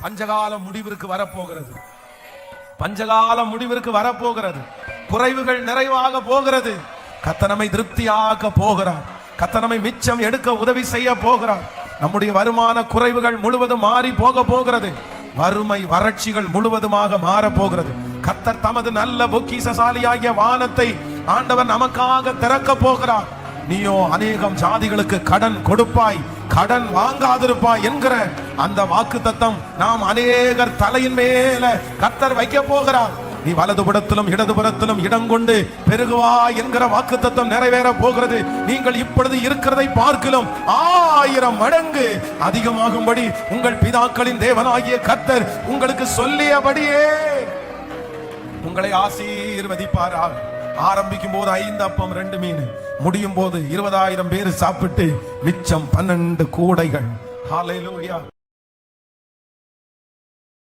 பஞ்சகால முடிவிற்கு வரப்போகிறது. பஞ்சகால முடிவிற்கு வரப்போகிறது. குறைவுகள் நிறைவாக போகிறது. கர்த்தர் நம்மை திருப்தியாக்க போகிறார். கர்த்தர் நம்மை மிச்சம் எடுக்க உதவி செய்ய போகிறார். நம்முடைய வருமான குறைவுகள் முழுவதும் மாறி போக போகிறது. வறுமை வறட்சிகள் முழுவதுமாக மாற போகிறது. கர்த்தர் தமது நல்ல பொக்கிஷசாலியாகிய வானத்தை ஆண்டவர் நமக்காக திறக்க போகிறார். நீயோ அநேகம் ஜாதிகளுக்கு கடன் கொடுப்பாய், கடன் வாங்காதிருப்பாய் என்கிற அந்த வாக்குத்தத்தம் நாம் அநேகர் தலையின் மேல கர்த்தர் வைக்க போகிறார். நீ வலதுபுறத்திலும் இடதுபுறத்திலும் இடம் கொண்டு பெருகுவாய் என்கிற வாக்குத்தத்தம் நிறைவேற போகிறது. நீங்கள் இப்பொழுது இருக்கிறதை பார்க்கலாம் 1000 மடங்கு அதிகமாகும்படி உங்கள் பிதாக்களின் தேவனாகிய கர்த்தர் உங்களுக்கு சொல்லியபடியே உங்களை ஆசீர்வதிப்பாராக. ஆரம்பிக்கும் போது 5 அப்பம் 2 மீன், முடியும் போது 20,000 பேர் சாப்பிட்டு மிச்சம் 12 கூடைகள். ஹல்லேலூயா.